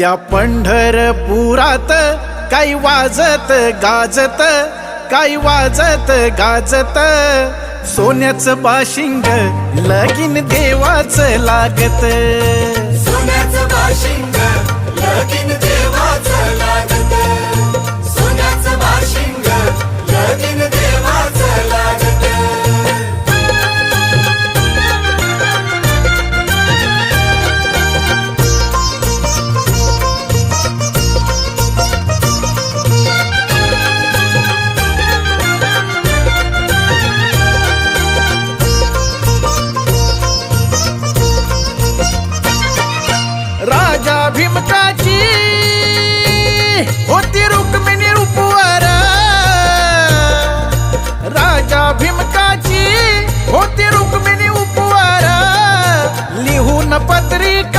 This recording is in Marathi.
त्या पंढरपुरात काही वाजत गाजत, काही वाजत गाजत, सोन्याचं बाशिंग लगीन देवाचं लागत. सोन्याचं बाशिंग लगीन देवाचं लागत. सोन्याचं बाशिंग लगीन देवाचं लागत. राजा भीमकाची होती रुक्मिणी रूपवर, राजा भीमकाची होती रुक्मिणी उपवर, लिहून पत्रिका